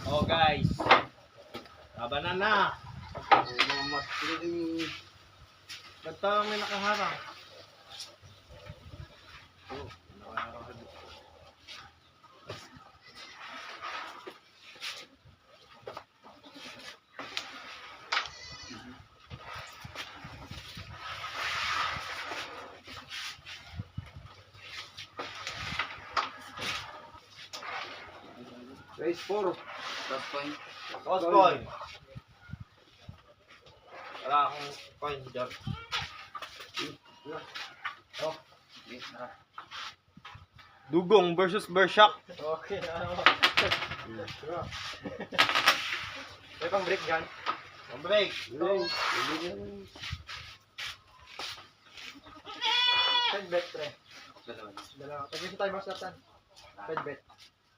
Oh guys, labanan na. Mga masling. Ba't parang may nakaharang? Oh, nakaharang. Race 4. Top point. Toss coin. Wala akong coin dyan. Oh. Yes, na. Dugong versus Bershak. Okay, ano? May pang break dyan. Ang break. Send bet, pre. Dalawa. Dalawa. Pag-isa tayo mas latan. Send bet.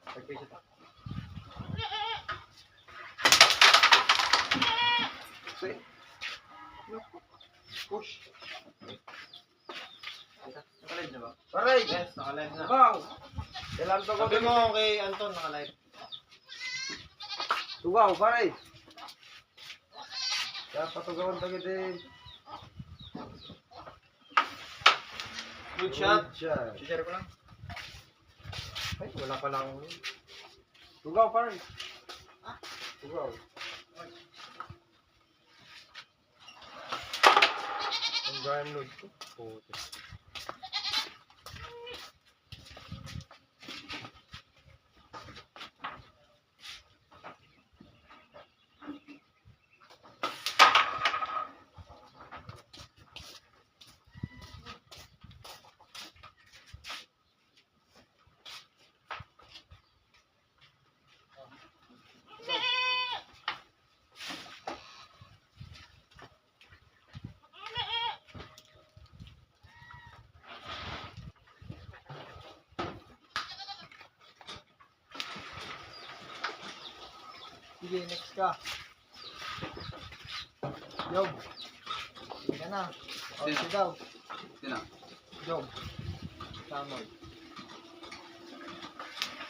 Pag-isa tayo. Push. Nakalive na ba? Paray! Yes, nakalive na. Wow! Kailan to ko Sabi mo kay Anton nakalive. Tugaw, paray! Kaya patugawan tagad eh. Good shot. Share ko lang. Ay, wala pa lang. Tugaw, paray. Tugaw. Ang gaya load ko. Puti. Sige, next ka. Jog. Sige na. O, Sino? sigaw. Sino? Jog. Samoy.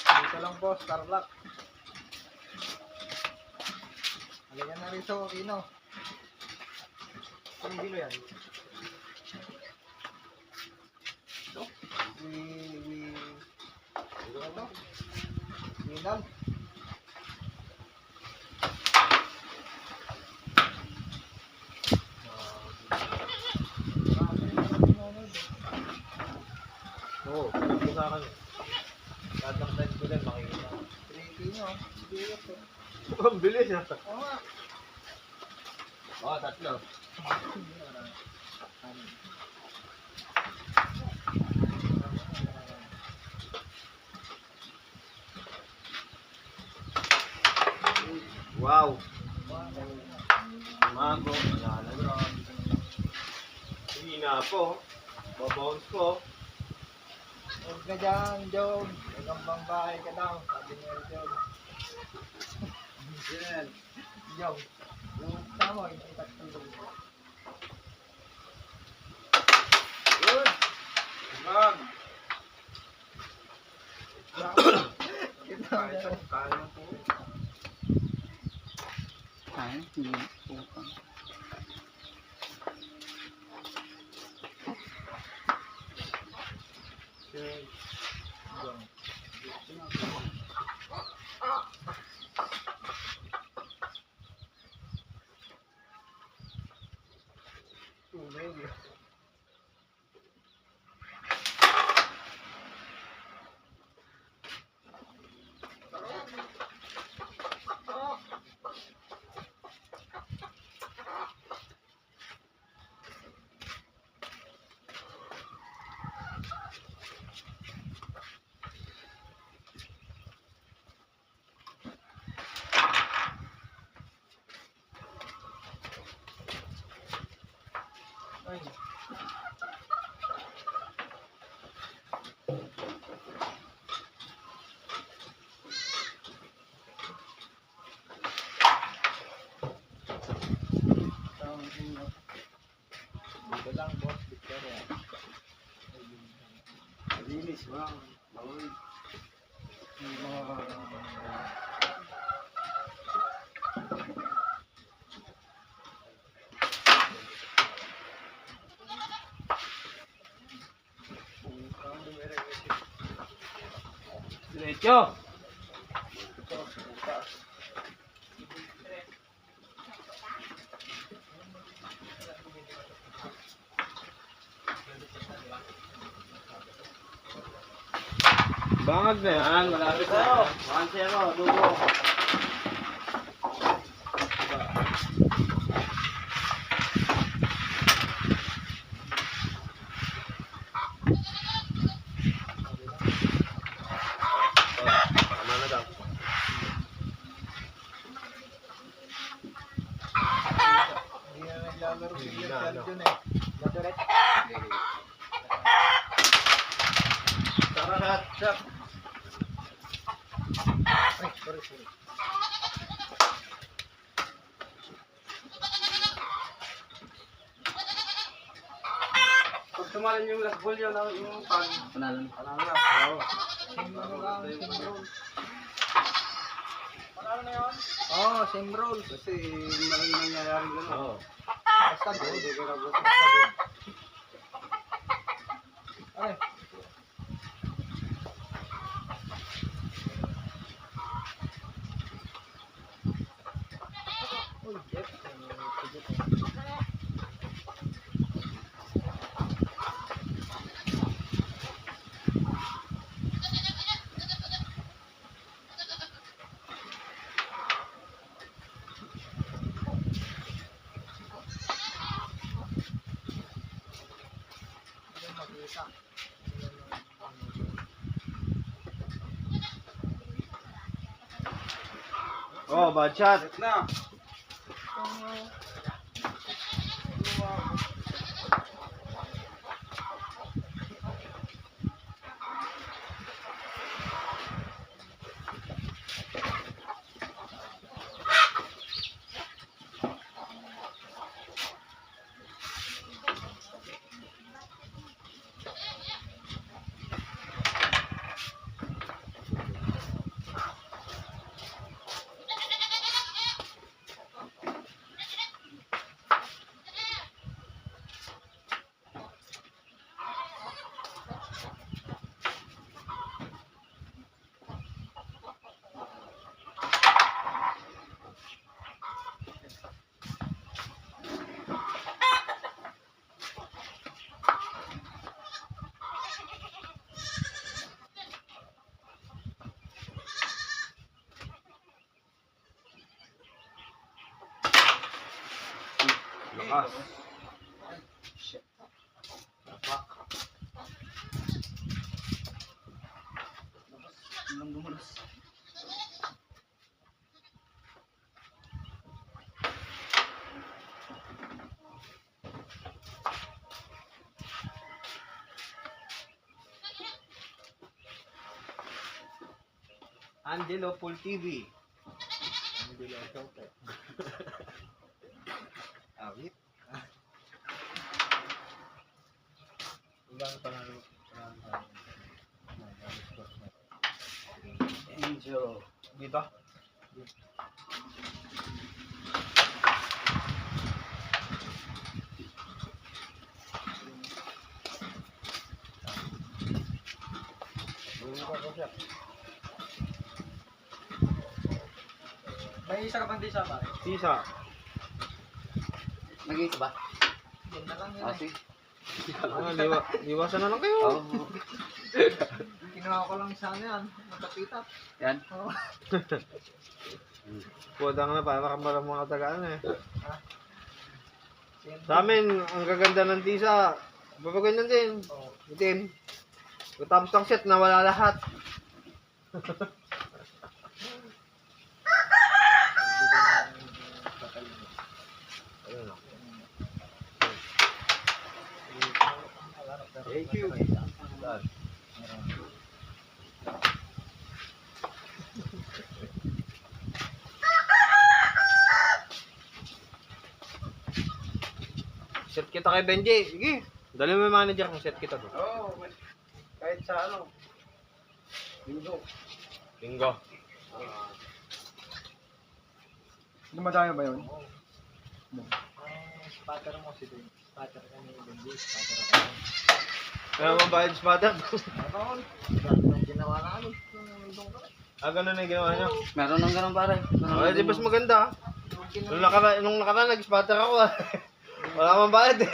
Dito lang po, Starlock. Halika na rito, Kino. Anong Kino yan? Ito? Ano to? Winam. Oo, ito sa akin. Lahat ng time ko din makikita. Tricky nyo. Sige ito. Ang bilis na. Oo nga. Oh, tatlo. Wow. Mago. Nalagrag. Hina po. Babounce ko. Huwag ka dyan, Jog. Huwag kang bahay ka lang. Sabi niya rin, Jog. Yan. Jog. Yung Samoy, itat ko doon. Good. Bang. Kaya po. Kaya? Hindi. Putang. Jog. Maybe. Ay. Dito lang, boss. Victoria. Malinis. Wow. Bawal. Yung mga Diretso! Bangag na yan, malapit na. 1-0, dugo. Tama na daw. Hindi na naglalaro si Hindi na, Richard ano. yun eh. Madaret. Tara na, chap. Ay, sorry. Pag tumalan yung last ball yun, yung pan. Panalo na. Panalo na. Oo. Same ano lang, same roll. Panalo na yun? Oo, same roll. Kasi maraming nangyayari gano'n. Oo. Basta good. Basta good. Ay. Uy, Jeff. Hindi makita. Oh, bad shot. Set na. Lakas. Walang dumulas. Angelo Full TV. Hindi lang ikaw pa. Awit. Ilang panalo. Angel. Dito. Buka ko siya. May isa ka pang di sama. Sisa. Nag-iisa ba? Yan na lang yun Ah, eh. sige. Liwasan na lang kayo. Oo. Kinuha ko lang sana yan. Nakapitat. Yan. Oo. Pudang na para kang mga tagaan eh. Same Sa amin, ang gaganda ng tisa, babaganyan din. Oo. Itim. Tapos ng set, nawala lahat. Ayun o. Thank you. Saan? Set kita kay Benji. Sige. Dali mo yung manager kung set kita doon. Oo. Kahit sa ano. Linggo. Linggo. Dumadayo ba yun? Spatter mo si Ben. Spatter ka ni Benji. Spatter ka. Kaya mabayad spotter. Ano? Ang ginawa namin. Ganun na yung ginawa niya. Meron ng ganun pare. Ay, di mas maganda. Nung nakaraan, nag-spatter ako. Wala mang bayad eh.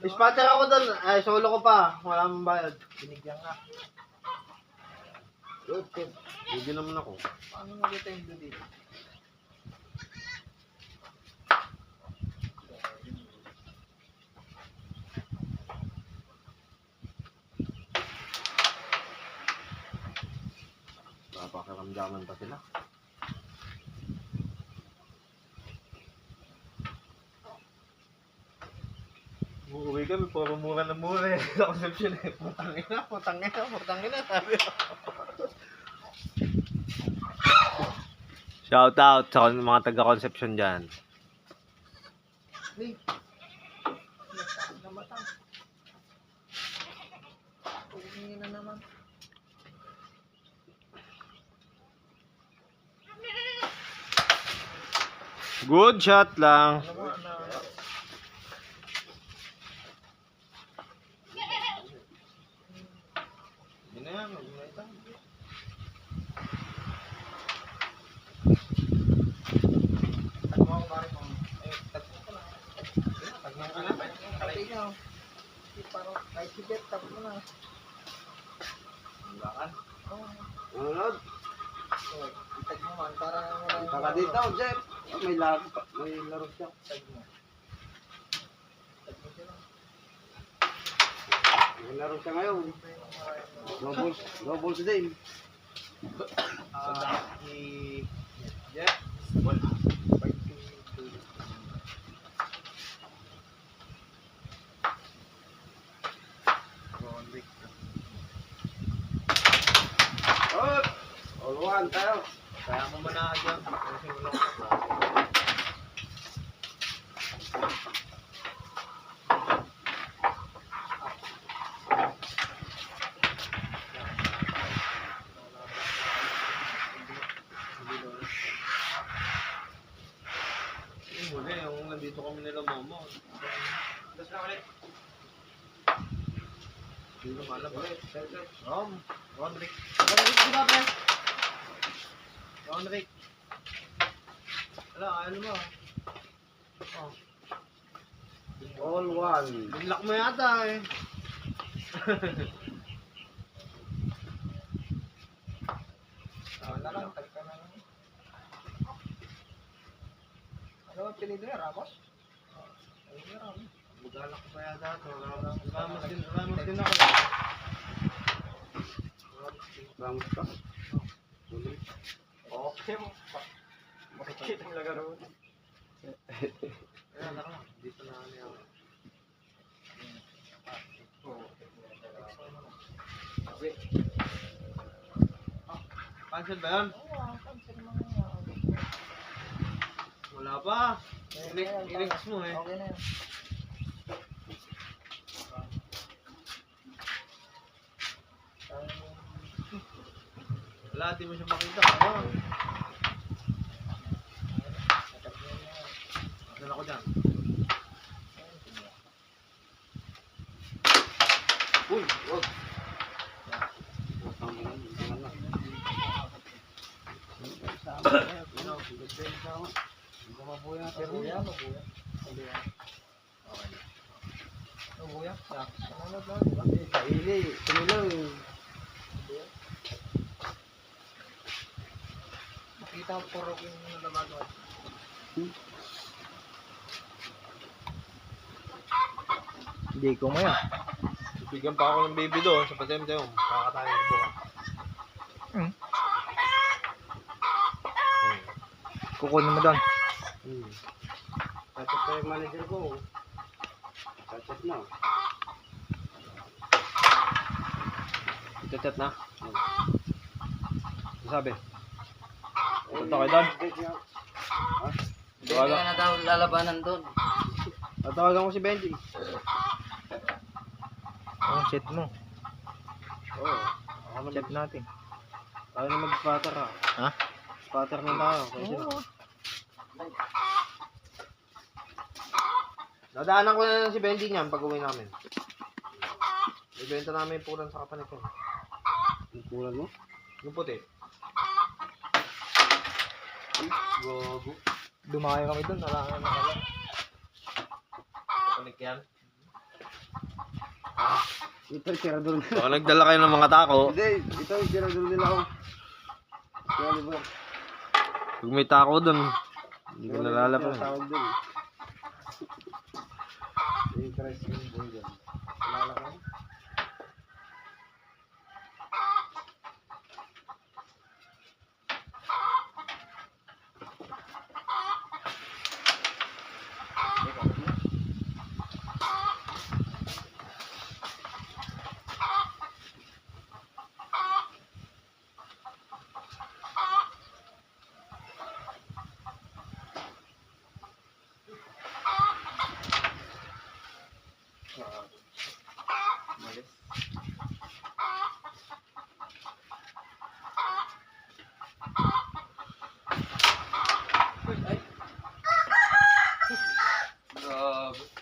Spatter ako doon. Ay, solo ko pa. Wala mang bayad. Binigyan nga. Good, good. Bigyan naman ako. Paano mo kita yung dito? Napakaramdaman pa sila. Uuwi kami, puro mura na mura eh. Sa consumption eh. Putang ina, putang ina, putang ina. Sabi ko. Shout out sa mga taga-conception dyan. Hey! Namatang. Tingin na naman. Good shot lang. Alam mo na. Hindi na yan, hindi na ito. Tagmo ako pare mo. Ay, tagmo ko na. Tagnan ka na. Kapit nyo. Parang kahit sibet, tagmo mo na. Bakal. Oo. Nanonood. So, itagmo man para wala Saka dito, Jeff. May laro pa. May laro siya. Tagmo. Tagmo sila. May laro siya ngayon. Doubles din. Yeah. Oh! All one tayo. Kaya mo muna dyan. Kasi wala ko. Yung huli, yung nandito kami nila Momo. Tapos na ulit. Hindi na malabas. Rodrick. Rodrick. Wala, ano mo? Oh. All one. Binlock mo yata eh. Na lang, tag ka na lang. Ano ang pilido niya, Ramos? Ayun na Ramos. Bugalak ko pa yata ito. Ramos din ako. Ramos ka. Ulit. Okay mo. Makikita ang lagaro. Ayan, naka lang. Dito na niya. Cancel ba yan? Wala pa. Inex mo eh. Okay na yan. Wala, di mo siya makita. Ayun. Asan ako dyan? Uy, wag. Ang mga na. Ano, good na ako. Hindi ko mabuya. Mabuya. Mabuya. Mabuya. Sananod lang, di ba? Kaili. Tumilang. Makita ko puro yung nalabago. Hindi ko maya. Bigyan pa ako ng baby doon sa patem-tem. Kakatayin ko bukas. Kukunin mo doon. Kachat pa yung manager ko. Kachat na. Chat na. Ano sabi? Punta kayo doon? Hindi ka na daw lalabanan doon. Tatawagan ko si Benji. Ang chat mo. Oo. Ako Chat natin. Tayo na mag-spatter ha. Ha? Spatter na tayo. Kasi dadaanan ko na si Benji niyan pag uwi namin. Ibenta namin yung pulan sa kapanik ko. Ang kulan mo? Yung puti. Gogo. Dumayo kami doon, wala na lang. Kunik yan. Ito yung tirador nila. Baka nagdala kayo ng mga tako. Hindi, ito yung tirador nila ako. Kaya diba? Pag may tako dun, hindi ko nalalapan. Tawag dun. Yung Christ yung boy dyan. Kilala ko? Grabe. Yung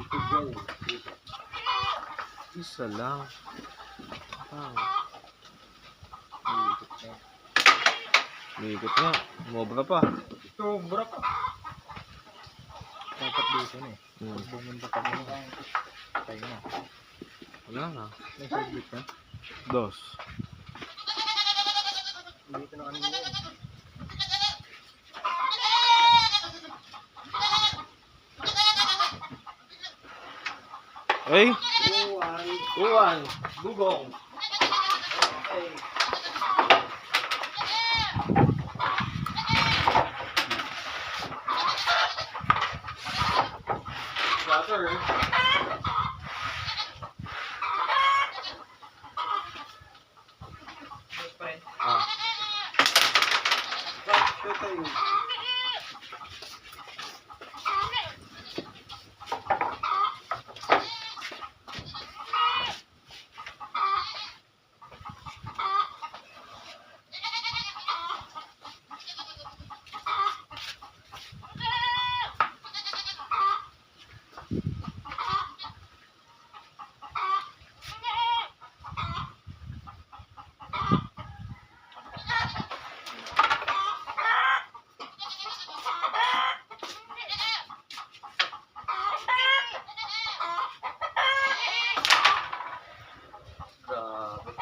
food yan. Isa lang. Ah. Umiikot nga. Mobra pa. Sobra pa. Dapat dito na eh. Bumunta pa mo. Tayo na. Wala na. May subject na. Dos. Dito na kami ngayon. Ay! Uwan. Uwan! Dugong! Water. Ah. Ito yung... Grabe.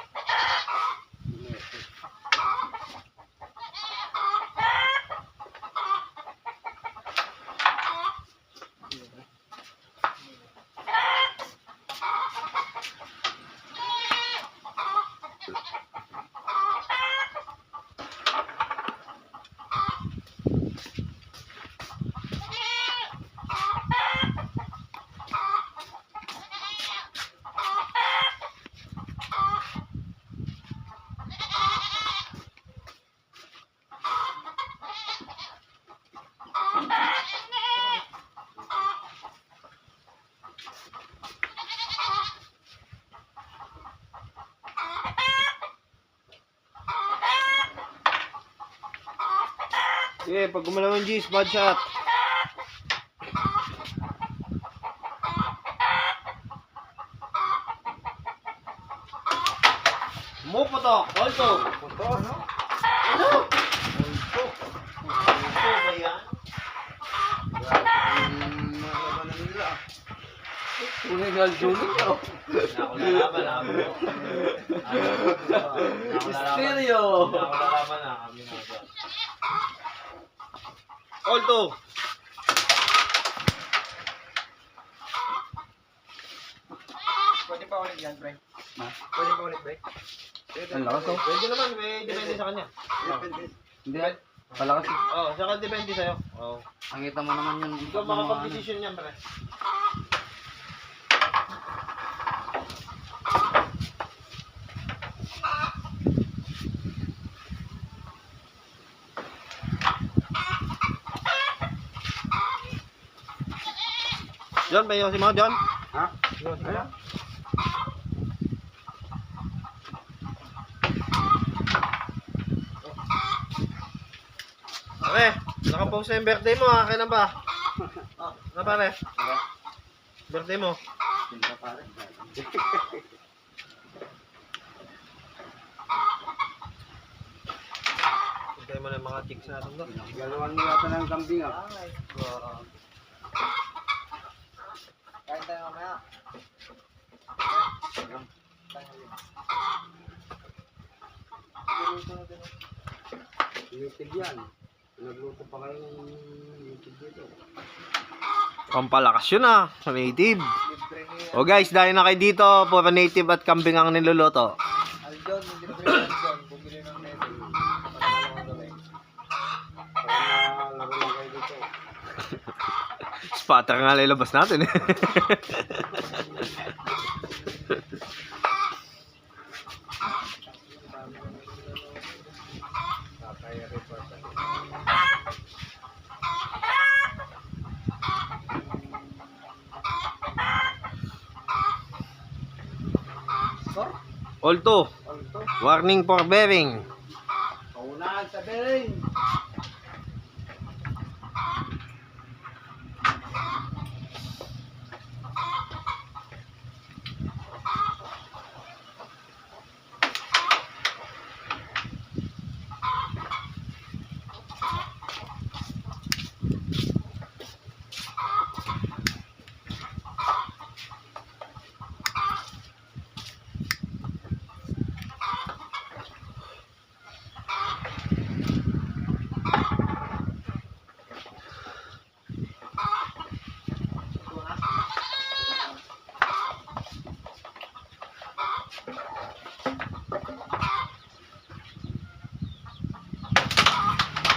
Sige, pag gumalaw yung G's, bad shot. Muputok! Olto! Punto, ano? Ano? Olto! Olto ba yan? Nalabanan nila. Unay galjunin niyo. Ako lalaban na ako. Stereo. Ako lalaban na kami na ako. Olto! Pwede pa ulit yan, Frank. Ha? Pwede pa ulit, Frank. Ang lakas oh. Pwede naman, may depende sa kanya. Hindi. Palakas. Oo, saka depende sa'yo. Oo. Nakita mo naman yung... Ikaw makapag-decision yan, pre. John, may si mga John? Ha? Yun, Ano? Nakapost na yung birthday mo ha. Kailan ba? Ano pare? Birthday mo? Pinta pare. Hintay mo na yung mga chicks natin doon. Galawan mo yata ng kambing ah. Ay, Oo. kain tayo mamaya. YouTube yan. Nagluto pa kayo ng YouTube dito. Pampalakas yun ah. Native. Libre ni O guys, dahil na kayo dito, puro native at kambing ang niluluto. Aljon, libre ni Aljon. Bumili ng netting. Panalang gawin. Para malaro lang kayo dito. Spatter nga lalabas natin eh. Kaya report. Score? All two. Alto. Warning for bearing. Kaunahan sa bearing.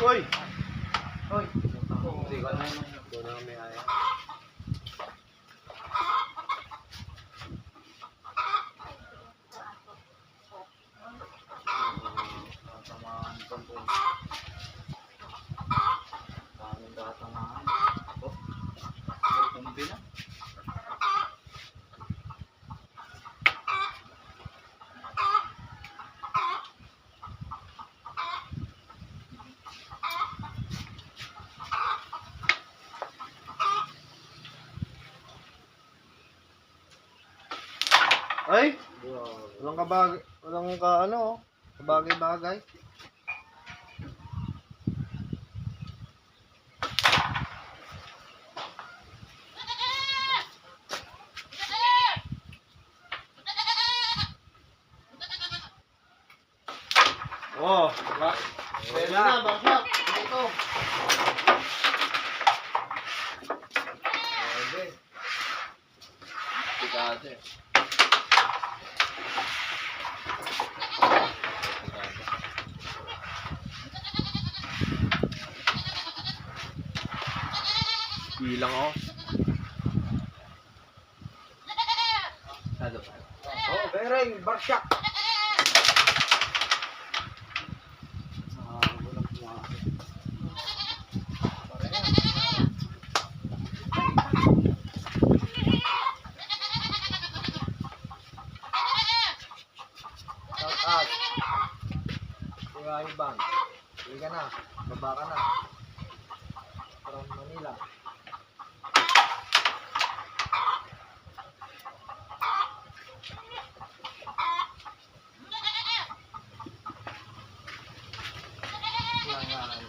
Uy! Hoy. Hindi ko na yun. Doon na may aya. Tatamaan ko po. Daming tatamaan. Ako. Tumbi na. Ay! Walang kabagay. Walang ka ano oh. Kabagay-bagay. Oh, pwede na, bakit? Ito. Pwede. Tikate. Bilang ako. Sado pa. Oh, bearing, barsyak. Walang kumakas. Shout out. Kuya Ivan. Hindi ka na. Baba ka na. From Manila. Langan.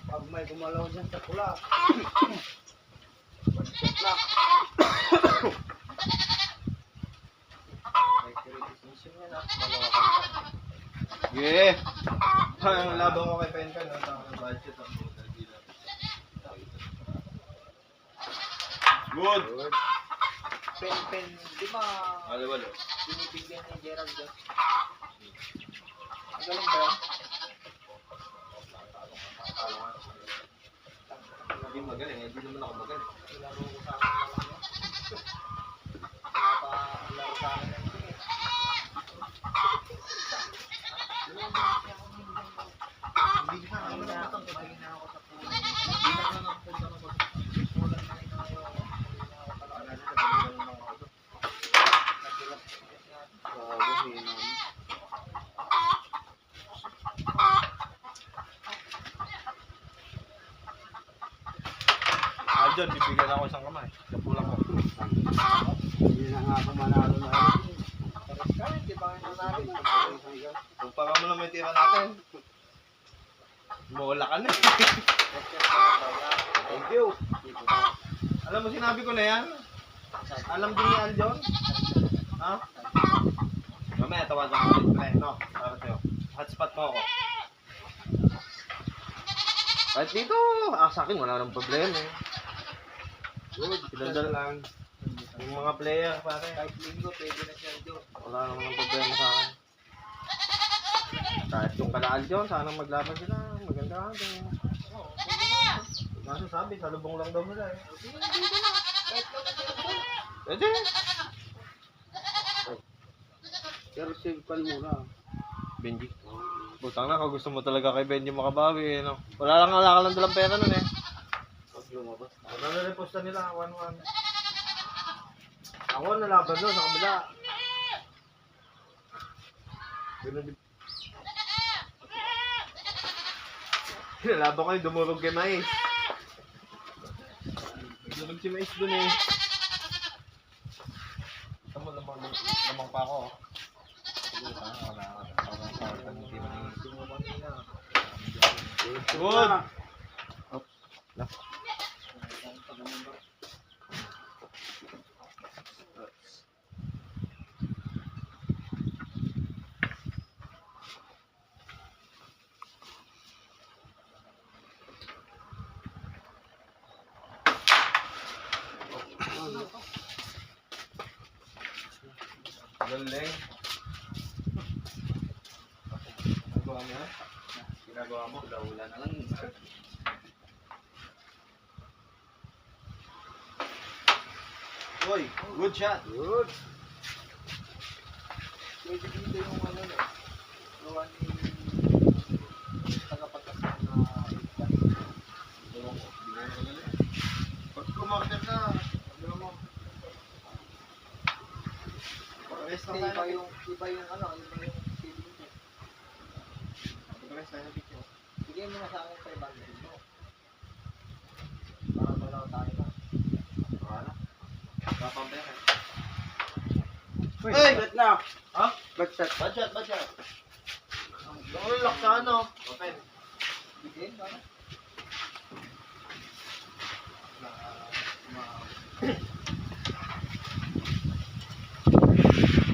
Pag may gumalaw dyan sa pula. Check lang. May criticism yan ah. Malawa ka na. Yeah. Ang laban ko kay Penkan, ang budget ang Good. Good. Pen, di ba Walo. binibigyan ni Gerald dyan? Magaling ba yan? Hindi magaling, hindi naman ako magaling. Ilaro ko sa akin lang yan. Napalaro sa akin yan. Hindi na ako sa puno. Dyan, bibigyan ako isang kamay. Kapulang ko. Hindi na nga ako manalo na. Pares ka, hindi ba kayo nanalo? Kung para mo na may tira natin. Mola ka na. Thank you. Alam mo, sinabi ko na yan. Alam din ni Aljon. Ha? Mamaya, tawagan ko ulit. Pre, no? Para sa'yo. Hotspot mo ako. Kahit dito, sa akin wala nang problema eh. Pinadala lang. Yung mga player, pare. Kahit linggo, pwede na siya doon. Wala namang problema sa akin. Kahit yung kalaal dyan, sana maglaban sila. Maganda ka. Kaso sabi, salubong lang daw nila eh. Pwede. Pero save ka muna. Benji. Butang na, kung gusto mo talaga kay Benji makabawi eh. No? Wala ka lang dalang pera nun eh. Wala na rin posta nila, 1-1. Ako nalaban doon, sa kabila. Nalaban ko yung dumurog kay Mais. Dumurog si Mais doon eh. Ito mo, lamang pa ako. Good! Galing. Ginagawa mo yan? Ginagawa mo? Ula na lang. Uy, good shot. Good. Pwede dito yung ano no. Gawa ni tagapagkas na Pag kumorder na, ano mo? Rest Kasi na tayo. iba yung ano, iba yung feeling mo. Rest tayo na picture. Bigyan mo na sa akin 500 mo. Para dalaw tayo na. Wala. Kapang pera. Uy, Hey! bet na. Ha? Bet set. Budget, budget. Doon lock sa ano? Open. Bigyan ba na?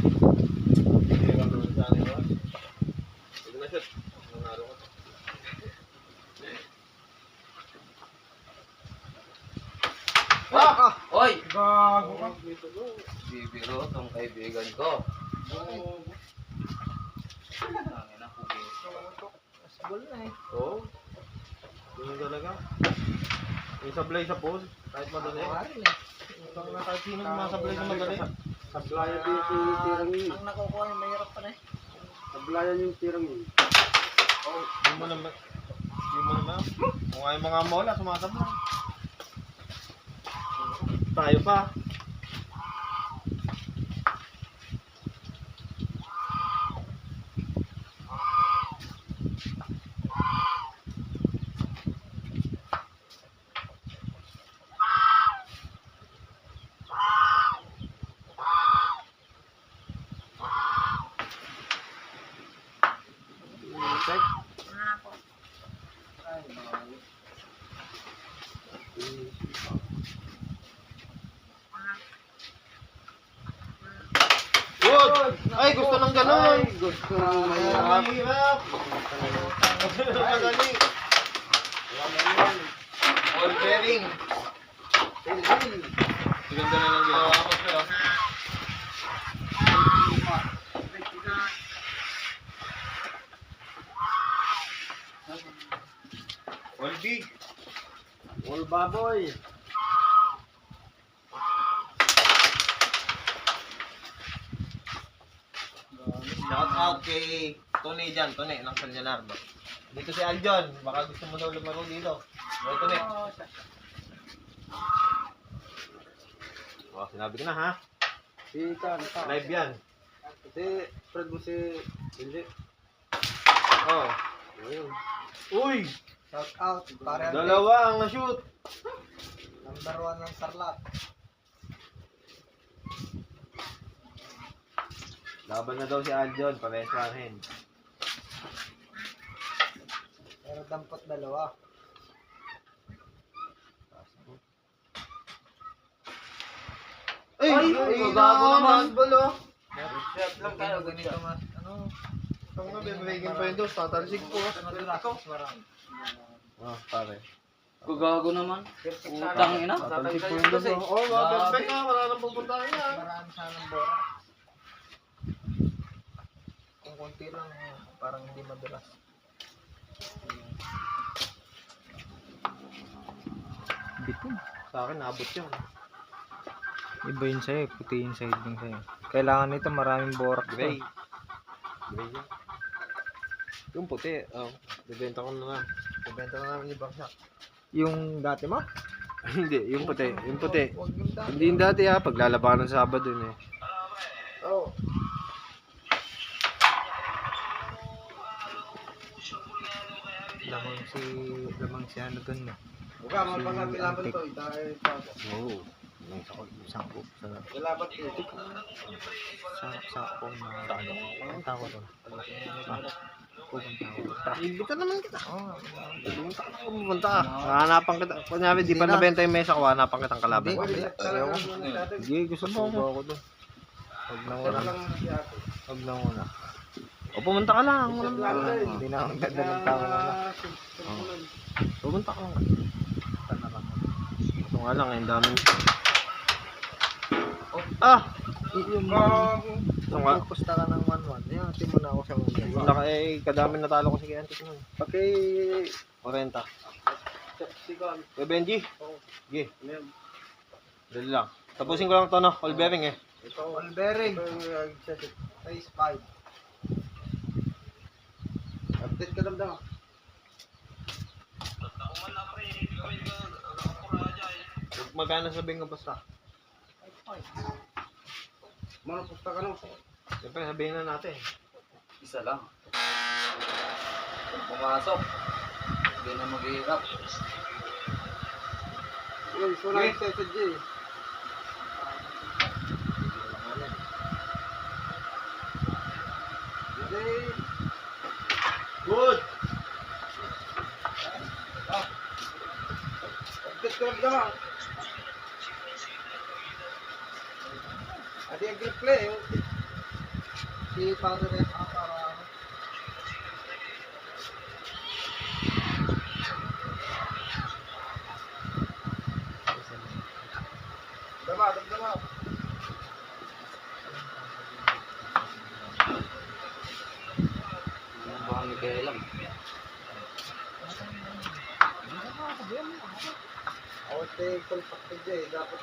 Hindi ka doon sa ano ba? Sige na shot. Nanalo ko. Ah! Oy! Gago ka. Bibiro tong kaibigan ko. Asbol na eh. Oo. Yun talaga. Yung sablay sa pool. Kahit madali. Mahal eh. Isang na kahit sino sumasablay sa madali. Sablayan din yung tirang yun. Ang nakukuha yung mahirap pa na eh. Sablayan yung tirang yun. Hindi mo naman. Hindi mo naman. Kung ay mga mola, sumasablay. Tayo pa. Check. Ay, mahal. Good! Ay, gusto ng ganun! Ay, gusto ng Ang mahirap. hirap! Madali. All bearing. Ganda na lang ginawa ko sa'yo. All big. All baboy. Shout out kay Tony dyan. Tony, ng San Leonardo. Dito si Aljon. Baka gusto mo daw lumaro dito. Bye, Tony. Oh, sinabi ko na ha. Ikan pa. Live yan. Si, Fred mo si... Hindi. Oh. Ayun. Uy! Shout out. Pare Ante. Dalawa ang na-shoot. Number 1 ng Sarlat. Laban na daw si Aljon, parehas parehin. Pero dampot dalawa. Ay! bago naman. Balo! Shot lang tayo. Ganito mas, ano? Pag nabibigyan pa yung dos, tatalsik po. Madulas, mas marami. Ah, pare. Kugago naman. Utang ina. Tatalsik po yung dos. Oh, perfect ha. Wala nang pupuntahan yan. Marami sanang bora. Kung konti lang, parang hindi madulas. Bitin. Sa akin, naabot yun. Iba yun sa'yo, puti yung side din sa'yo. Kailangan nito maraming borak to. Gray. Gray yun. Yung puti, oh. Bibenta ko na lang. Ibenta na namin ibang shop. Yung dati mo? Hindi, yung puti. Yung puti. Huwag yung dami. Hindi yung dati ha, paglalabanan sa Sabado yun eh. Oo. Lamang si ano dun eh. Huwag ka, magpasang kilaban to. Dahil pago. Oo. Sangko sa Kilaban to. sako na ano. Punta ko dun. Pupunta ko. Ibita naman kita. Oo. Pumunta ka na pumunta. Hahanapan kita. Kunyari, di pa nabenta yung mesa ko, hanapan kitang kalaban. Ayaw. Sige, gusto mo ako dun. Huwag na muna. Huwag na muna. O pumunta ka lang. Hindi na akong dadalang tao muna. Pumunta ka lang. Ito nga lang, ang daming... Ah! Ito nga. Pupusta ka ng 1-1. Yan, hati mo na ako sa mga. Wala ka eh, kadami natalo ko si Antik nun. Pagkay 40. Kuya Benji? Sige. Dali lang. Tapusin ko lang ito, no? All bearing eh. Ito, all bearing. Phase 5. Update ka damdam. Magkano sabihin ko basta? Mga pusta ka no? Siyempre, sabihin na natin. Isa lang. Pumasok. Hindi na maghihirap. Uy, so na yung SSG. Good! Update ka damdam. Adi ang grip play. Si Father F. para Dama. Baka may kaya lang. Ako tayo kulpak dyan. Dapat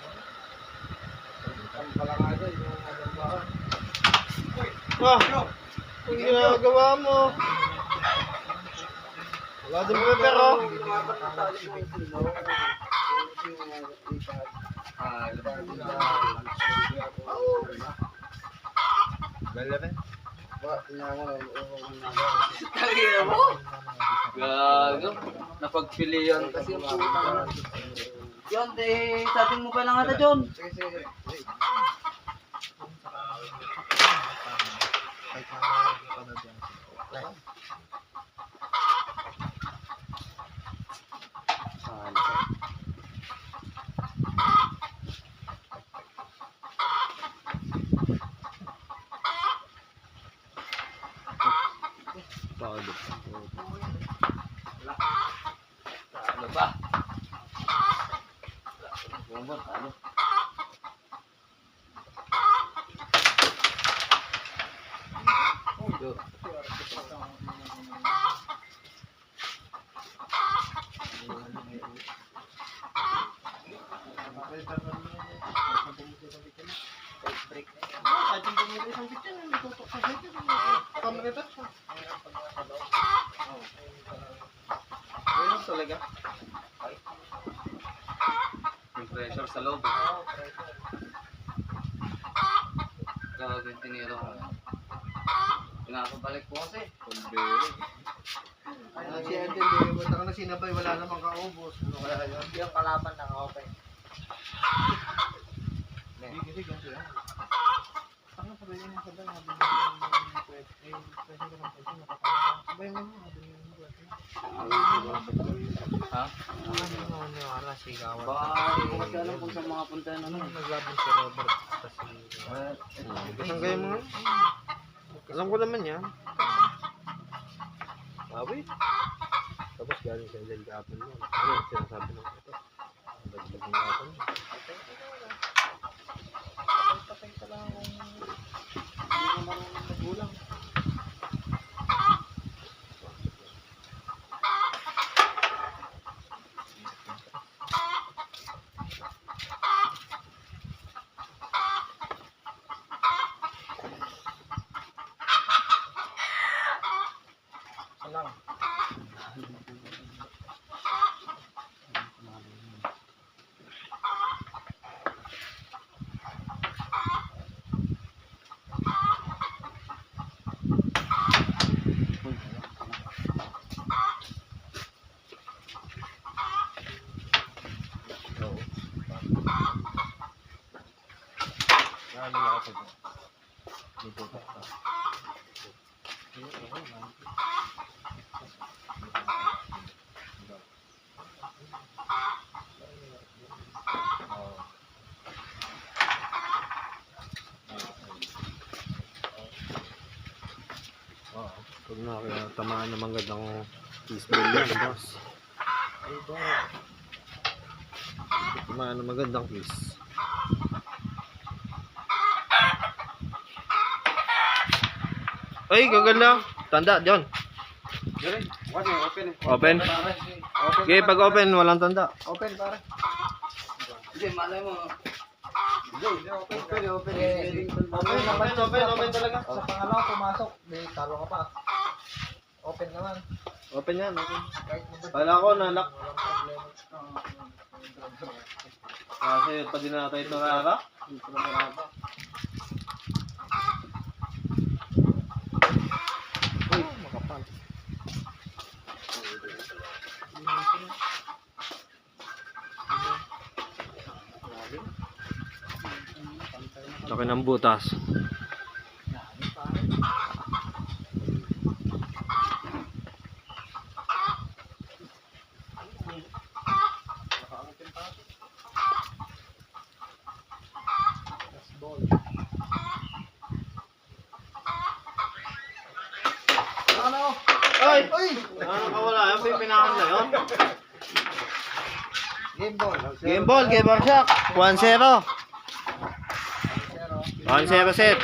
ang palang nga dyan. Yung nagambaan. Ah! Ang ginagawa mo! Wala din mo pero. Galera. Tangina mo? Gago. Napagpilian kasi ang puta. Yon, sabihin mo pa lang ata, John. Ano ba? Bumbot, ano? Yo. Ayun talaga. Yung pressure sa loob. Gago yung tinira ko. Pinakabalik ko kasi. Ay, si Eden, di ba na sinabay, wala namang kaubos. Ano kaya yun? Yung kalaban naka-open. Sige, ganito yan. Ano pa ba yun yung sabay? Sabay mo yun, sabi niyo yung pwede. Ha? Wala, sigawan. Baka hindi ko kasi alam kung saan mga punta na. Naglaban si Robert. Kasi, Isang kayo mo. Alam ko naman yan. Awi. Tapos galing sa dyan kahapon mo. Ano yung sinasabi ng ito? Dagdag ng kahapon mo. Patay ka lang kung hindi mo marunong magulang. Alang. Ano na kasi dyan? Dito ka. Pag nakatamaan naman gandang baseball yan, boss. Tamaan na magandang kiss. Ay, gaganda. Tanda, John. Open. Okay, pag open, walang tanda. Open pare. Hindi, malay mo. Open. Open talaga. Sa pangalawa pumasok, may talo ka pa. Open naman. Open yan, open. Kahit mo ba? Kala ko, nanak. Walang problema. Kasi pa din natin ito nakaka. Uy, makapal. Laki ng butas. Ball. Ano? Ay! Ano nakawala? Yan pa yung pinakan na yun. Game ball. Game ball, game ball shock. 1-0. 0. 1-0 set.